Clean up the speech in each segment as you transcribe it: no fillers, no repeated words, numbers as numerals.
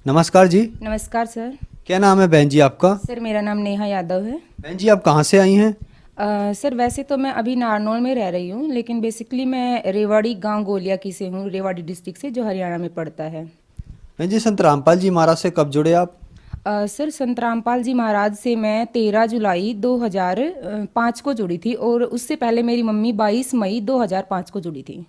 नमस्कार जी। नमस्कार सर। क्या नाम है बहन जी आपका? सर मेरा नाम नेहा यादव है। बहन जी आप कहाँ से आई हैं? सर वैसे तो मैं अभी नारनौल में रह रही हूँ, लेकिन बेसिकली मैं रेवाड़ी गांव गोलिया की से हूँ, रेवाड़ी डिस्ट्रिक्ट से, जो हरियाणा में पड़ता है। बहन जी संत रामपाल जी महाराज से कब जुड़े आप? सर संत रामपाल जी महाराज से मैं 13 जुलाई 2005 को जुड़ी थी, और उससे पहले मेरी मम्मी 22 मई 2005 को जुड़ी थी।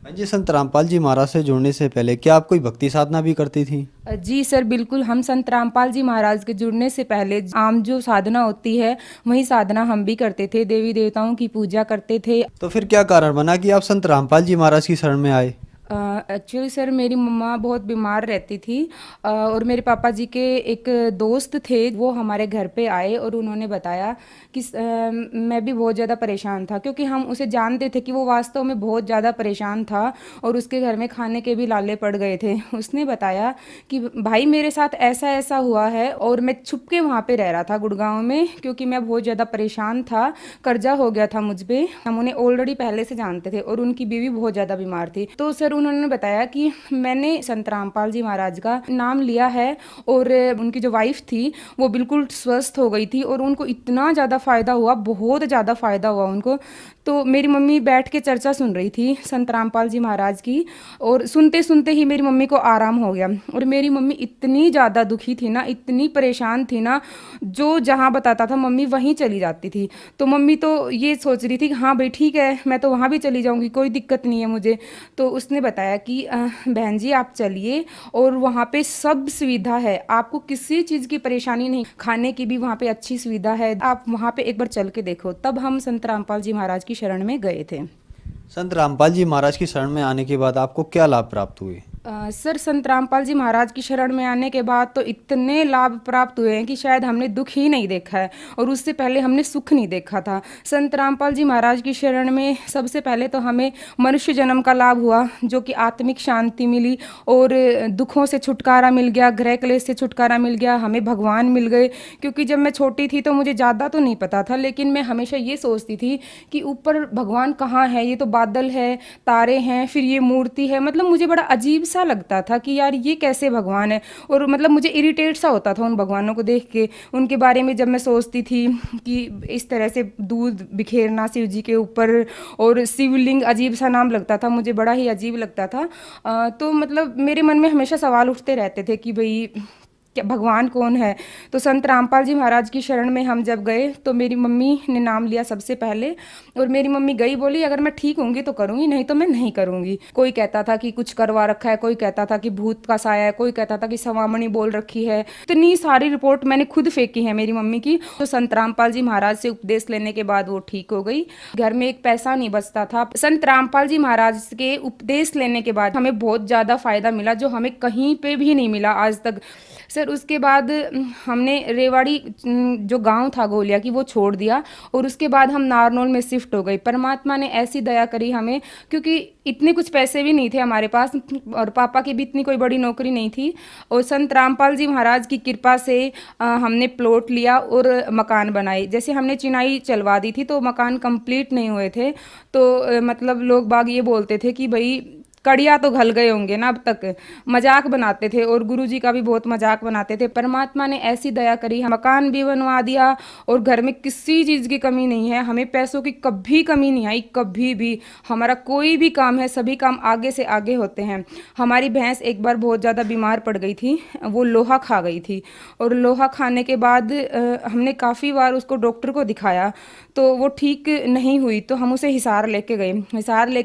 बहन जी संत रामपाल जी महाराज से जुड़ने से पहले क्या आप कोई भक्ति साधना भी करती थी? जी सर बिल्कुल, हम संत रामपाल जी महाराज के जुड़ने से पहले आम जो साधना होती है वही साधना हम भी करते थे, देवी देवताओं की पूजा करते थे। तो फिर क्या कारण बना कि आप संत रामपाल जी महाराज की शरण में आए? एक्चुअली सर मेरी मम्मा बहुत बीमार रहती थी, और मेरे पापा जी के एक दोस्त थे, वो हमारे घर पे आए और उन्होंने बताया कि मैं भी बहुत ज़्यादा परेशान था, क्योंकि हम उसे जानते थे कि वो वास्तव में बहुत ज़्यादा परेशान था और उसके घर में खाने के भी लाले पड़ गए थे। उसने बताया कि भाई मेरे साथ ऐसा ऐसा हुआ है, और मैं छुप के वहाँ पे रह रहा था गुड़गांव में, क्योंकि मैं बहुत ज़्यादा परेशान था, कर्जा हो गया था मुझ पे। हम उन्हें ऑलरेडी पहले से जानते थे और उनकी बीवी बहुत ज़्यादा बीमार थी। तो सर उन्होंने बताया कि मैंने संत रामपाल जी महाराज का नाम लिया है, और उनकी जो वाइफ थी वो बिल्कुल स्वस्थ हो गई थी, और उनको इतना ज़्यादा फ़ायदा हुआ, बहुत ज़्यादा फ़ायदा हुआ उनको। तो मेरी मम्मी बैठ के चर्चा सुन रही थी संत रामपाल जी महाराज की, और सुनते सुनते ही मेरी मम्मी को आराम हो गया। और मेरी मम्मी इतनी ज़्यादा दुखी थी ना, इतनी परेशान थी ना, जो जहाँ बताता था मम्मी वहीं चली जाती थी। तो मम्मी तो ये सोच रही थी कि हाँ भाई ठीक है, मैं तो वहाँ भी चली जाऊँगी, कोई दिक्कत नहीं है मुझे। तो उसने बताया कि बहन जी आप चलिए, और वहाँ पे सब सुविधा है, आपको किसी चीज़ की परेशानी नहीं, खाने की भी वहाँ पे अच्छी सुविधा है, आप वहाँ पे एक बार चल के देखो। तब हम संत रामपाल जी महाराज की शरण में गए थे। संत रामपाल जी महाराज की शरण में आने के बाद आपको क्या लाभ प्राप्त हुए? सर संत रामपाल जी महाराज की शरण में आने के बाद तो इतने लाभ प्राप्त हुए हैं कि शायद हमने दुख ही नहीं देखा है, और उससे पहले हमने सुख नहीं देखा था। संत रामपाल जी महाराज की शरण में सबसे पहले तो हमें मनुष्य जन्म का लाभ हुआ, जो कि आत्मिक शांति मिली, और दुखों से छुटकारा मिल गया, ग्रह क्लेश से छुटकारा मिल गया, हमें भगवान मिल गए। क्योंकि जब मैं छोटी थी तो मुझे ज़्यादा तो नहीं पता था, लेकिन मैं हमेशा ये सोचती थी कि ऊपर भगवान कहाँ है, ये तो बादल है, तारे हैं, फिर ये मूर्ति है। मतलब मुझे बड़ा अजीब सा लगता था कि यार ये कैसे भगवान है, और मतलब मुझे इरिटेट सा होता था उन भगवानों को देख के। उनके बारे में जब मैं सोचती थी कि इस तरह से दूध बिखेरना शिव जी के ऊपर, और शिवलिंग, अजीब सा नाम लगता था मुझे, बड़ा ही अजीब लगता था। तो मतलब मेरे मन में हमेशा सवाल उठते रहते थे कि भाई क्या भगवान कौन है। तो संत रामपाल जी महाराज की शरण में हम जब गए तो मेरी मम्मी ने नाम लिया सबसे पहले, और मेरी मम्मी गई, बोली अगर मैं ठीक होंगी तो करूँगी, नहीं तो मैं नहीं करूँगी। कोई कहता था कि कुछ करवा रखा है, कोई कहता था कि भूत का साया है, कोई कहता था कि सवामणी बोल रखी है। इतनी सारी रिपोर्ट मैंने खुद फेंकी है मेरी मम्मी की। तो संत रामपाल जी महाराज से उपदेश लेने के बाद वो ठीक हो गई। घर में एक पैसा नहीं बचता था। संत रामपाल जी महाराज के उपदेश लेने के बाद हमें बहुत ज़्यादा फायदा मिला, जो हमें कहीं पे भी नहीं मिला आज तक। सर उसके बाद हमने रेवाड़ी जो गांव था गोलिया की, वो छोड़ दिया, और उसके बाद हम नारनौल में शिफ्ट हो गए। परमात्मा ने ऐसी दया करी हमें, क्योंकि इतने कुछ पैसे भी नहीं थे हमारे पास, और पापा की भी इतनी कोई बड़ी नौकरी नहीं थी। और संत रामपाल जी महाराज की कृपा से हमने प्लॉट लिया और मकान बनाए। जैसे हमने चिनाई चलवा दी थी तो मकान कंप्लीट नहीं हुए थे, तो मतलब लोग बाग ये बोलते थे कि भाई कड़िया तो घल गए होंगे ना, अब तक मजाक बनाते थे, और गुरुजी का भी बहुत मजाक बनाते थे। परमात्मा ने ऐसी दया करी, हम मकान भी बनवा दिया, और घर में किसी चीज़ की कमी नहीं है, हमें पैसों की कभी कमी नहीं आई, कभी भी। हमारा कोई भी काम है, सभी काम आगे से आगे होते हैं। हमारी भैंस एक बार बहुत ज़्यादा बीमार पड़ गई थी, वो लोहा खा गई थी, और लोहा खाने के बाद हमने काफ़ी बार उसको डॉक्टर को दिखाया, तो वो ठीक नहीं हुई। तो हम उसे हिसार लेके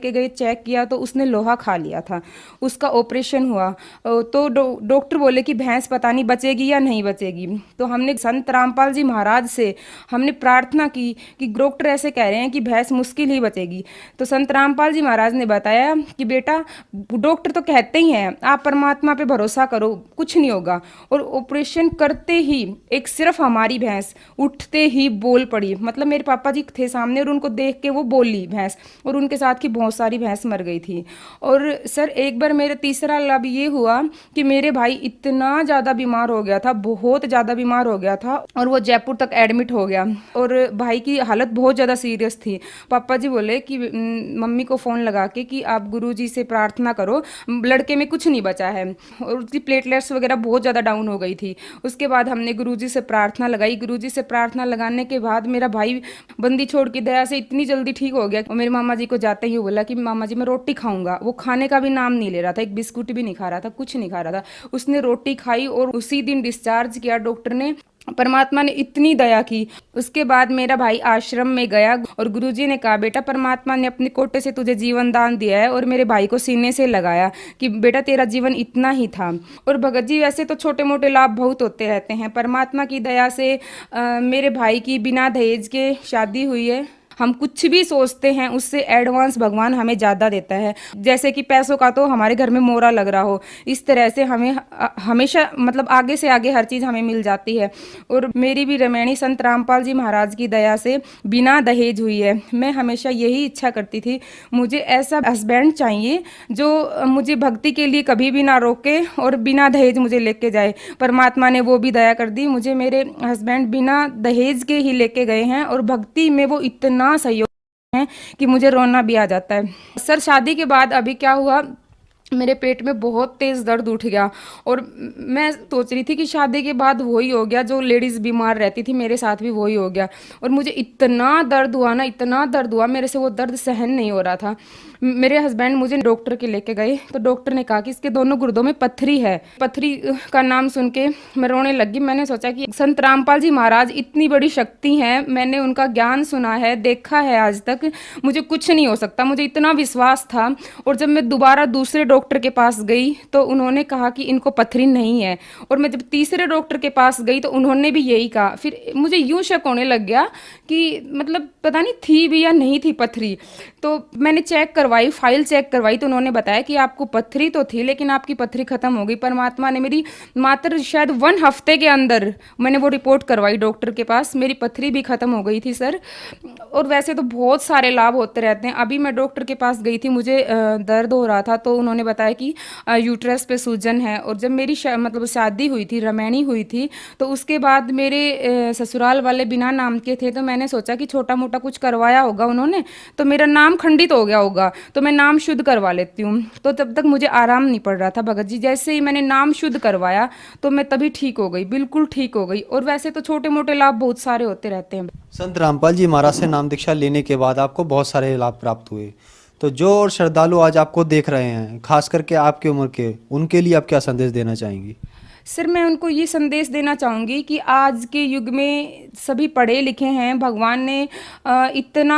गए, चेक किया तो उसने लोहा खा लिया था, उसका ऑपरेशन हुआ। तो डॉक्टर बोले कि भैंस पता नहीं बचेगी या नहीं बचेगी। तो हमने संत रामपाल जी महाराज से हमने प्रार्थना की कि डॉक्टर ऐसे कह रहे हैं कि भैंस मुश्किल ही बचेगी। तो संत रामपाल जी महाराज ने बताया कि बेटा डॉक्टर तो कहते ही हैं, आप परमात्मा पे भरोसा करो, कुछ नहीं होगा। और ऑपरेशन करते ही एक सिर्फ हमारी भैंस उठते ही बोल पड़ी, मतलब मेरे पापा जी थे सामने और उनको देख के वो बोली भैंस, और उनके साथ की बहुत सारी भैंस मर गई थी। और और सर एक बार मेरा तीसरा लाभ ये हुआ कि मेरे भाई इतना ज़्यादा बीमार हो गया था, बहुत ज़्यादा बीमार हो गया था, और वो जयपुर तक एडमिट हो गया, और भाई की हालत बहुत ज़्यादा सीरियस थी। पापा जी बोले कि मम्मी को फ़ोन लगा के कि आप गुरुजी से प्रार्थना करो, लड़के में कुछ नहीं बचा है, और उसकी प्लेटलेट्स वगैरह बहुत ज़्यादा डाउन हो गई थी। उसके बाद हमने गुरुजी से प्रार्थना लगाई। गुरुजी से प्रार्थना लगाने के बाद मेरा भाई बंदी छोड़ की दया से इतनी जल्दी ठीक हो गया। और मेरे मामा जी को जाते ही बोला कि मामा जी मैं रोटी खाऊंगा। वो खाने का भी नाम नहीं ले रहा था, एक बिस्कुट भी नहीं खा रहा था, कुछ नहीं खा रहा था। उसने रोटी खाई और उसी दिन डिस्चार्ज किया डॉक्टर ने। परमात्मा ने इतनी दया की। उसके बाद मेरा भाई आश्रम में गया और गुरुजी ने कहा बेटा परमात्मा ने अपने कोटे से तुझे जीवन दान दिया है, और मेरे भाई को सीने से लगाया कि बेटा तेरा जीवन इतना ही था। और भगत जी वैसे तो छोटे मोटे लाभ बहुत होते रहते हैं, परमात्मा की दया से मेरे भाई की बिना दहेज के शादी हुई है। हम कुछ भी सोचते हैं उससे एडवांस भगवान हमें ज़्यादा देता है। जैसे कि पैसों का तो हमारे घर में मोरा लग रहा हो, इस तरह से हमें हमेशा मतलब आगे से आगे हर चीज़ हमें मिल जाती है। और मेरी भी रमैनी संत रामपाल जी महाराज की दया से बिना दहेज हुई है। मैं हमेशा यही इच्छा करती थी, मुझे ऐसा हस्बैंड चाहिए जो मुझे भक्ति के लिए कभी भी ना रोके और बिना दहेज मुझे लेके जाए। परमात्मा ने वो भी दया कर दी, मुझे मेरे हस्बैंड बिना दहेज के ही लेके गए हैं, और भक्ति में वो इतना सहयोग है कि मुझे रोना भी आ जाता है। सर शादी के बाद अभी क्या हुआ, मेरे पेट में बहुत तेज़ दर्द उठ गया, और मैं सोच रही थी कि शादी के बाद वही हो गया जो लेडीज़ बीमार रहती थी, मेरे साथ भी वही हो गया। और मुझे इतना दर्द हुआ ना, इतना दर्द हुआ, मेरे से वो दर्द सहन नहीं हो रहा था। मेरे हस्बैंड मुझे डॉक्टर के लेके गए, तो डॉक्टर ने कहा कि इसके दोनों गुर्दों में पत्थरी है। पत्थरी का नाम सुन के मैं रोने लगी। मैंने सोचा कि संत रामपाल जी महाराज इतनी बड़ी शक्ति हैं, मैंने उनका ज्ञान सुना है, देखा है, आज तक मुझे कुछ नहीं हो सकता, मुझे इतना विश्वास था। और जब मैं दोबारा दूसरे डॉक्टर के पास गई तो उन्होंने कहा कि इनको पत्थरी नहीं है, और मैं जब तीसरे डॉक्टर के पास गई तो उन्होंने भी यही कहा। फिर मुझे यूं शक होने लग गया कि मतलब पता नहीं थी भी या नहीं थी पत्थरी। तो मैंने चेक करवाई, फाइल चेक करवाई, तो उन्होंने बताया कि आपको पत्थरी तो थी लेकिन आपकी पत्थरी खत्म हो गई। परमात्मा ने मेरी मात्र शायद 1 हफ्ते के अंदर मैंने वो रिपोर्ट करवाई डॉक्टर के पास, मेरी पत्थरी भी खत्म हो गई थी सर। और वैसे तो बहुत सारे लाभ होते रहते हैं। अभी मैं डॉक्टर के पास गई थी, मुझे दर्द हो रहा था, तो उन्होंने बताया कि यूट्रस पे सूजन है। और जब मेरी मतलब शादी हुई थी, रमैनी हुई थी, तो उसके बाद मेरे ससुराल वाले बिना नाम के थे, तो मैंने सोचा कि छोटा मोटा कुछ करवाया होगा उन्होंने, तो मेरा नाम खंडित हो गया होगा, तो मैं नाम शुद्ध करवा लेती हूँ। तो तब तक मुझे आराम नहीं पड़ रहा था भगत जी। जैसे ही मैंने नाम शुद्ध करवाया तो मैं तभी ठीक हो गई, बिल्कुल ठीक हो गई। और वैसे तो छोटे मोटे लाभ बहुत सारे होते रहते हैं। संत रामपाल जी महाराज से नाम दीक्षा लेने के बाद आपको बहुत सारे लाभ प्राप्त हुए, तो जो और श्रद्धालु आज आपको देख रहे हैं, खास करके आपकी उम्र के, उनके लिए आप क्या संदेश देना चाहेंगी? सर मैं उनको ये संदेश देना चाहूँगी कि आज के युग में सभी पढ़े लिखे हैं। भगवान ने इतना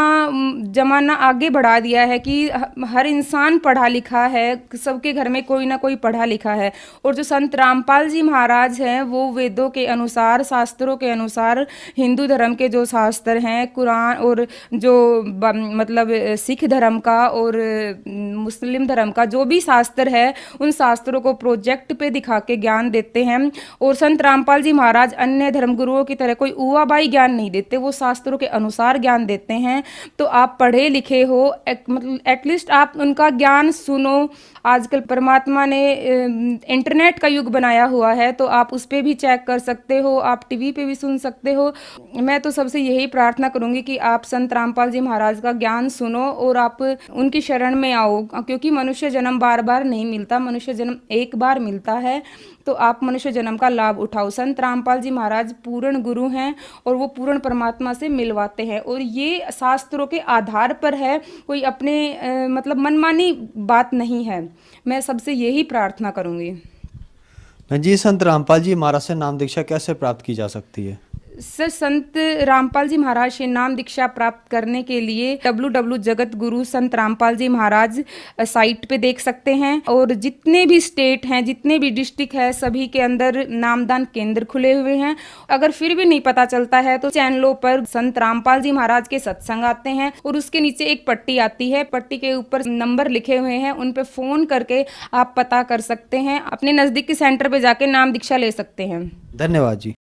ज़माना आगे बढ़ा दिया है कि हर इंसान पढ़ा लिखा है, सबके घर में कोई ना कोई पढ़ा लिखा है। और जो संत रामपाल जी महाराज हैं वो वेदों के अनुसार, शास्त्रों के अनुसार, हिंदू धर्म के जो शास्त्र हैं, कुरान, और जो मतलब सिख धर्म का और मुस्लिम धर्म का जो भी शास्त्र है, उन शास्त्रों को प्रोजेक्ट पे दिखा के ज्ञान देते हैं। और संत रामपाल जी महाराज अन्य धर्मगुरुओं की तरह कोई उवाबाई ज्ञान नहीं देते, वो शास्त्रों के अनुसार ज्ञान देते हैं। तो आप पढ़े लिखे हो, मतलब एटलीस्ट आप उनका ज्ञान सुनो। आजकल परमात्मा ने इंटरनेट का युग बनाया हुआ है, तो आप उस पर भी चेक कर सकते हो, आप टीवी पे भी सुन सकते हो। मैं तो सबसे यही प्रार्थना करूंगी कि आप संत रामपाल जी महाराज का ज्ञान सुनो और आप उनकी शरण में आओ, क्योंकि मनुष्य जन्म बार बार नहीं मिलता, मनुष्य जन्म एक बार मिलता है। तो आप मनुष्य जन्म का लाभ उठाओ। संत रामपाल जी महाराज पूर्ण गुरु हैं और वो पूर्ण परमात्मा से मिलवाते हैं, और ये शास्त्रों के आधार पर है, कोई अपने मतलब मनमानी बात नहीं है। मैं सबसे यही प्रार्थना करूंगी। जी, संत रामपाल जी महाराज से नाम दीक्षा कैसे प्राप्त की जा सकती है? सर संत रामपाल जी महाराज से नाम दीक्षा प्राप्त करने के लिए www.जगतगुरु संत रामपाल जी महाराज साइट पे देख सकते हैं। और जितने भी स्टेट हैं, जितने भी डिस्ट्रिक्ट है, सभी के अंदर नामदान केंद्र खुले हुए हैं। अगर फिर भी नहीं पता चलता है तो चैनलों पर संत रामपाल जी महाराज के सत्संग आते हैं, और उसके नीचे एक पट्टी आती है, पट्टी के ऊपर नंबर लिखे हुए हैं, उन पे फोन करके आप पता कर सकते हैं। अपने नजदीकी सेंटर पे जाके नाम दीक्षा ले सकते हैं। धन्यवाद जी।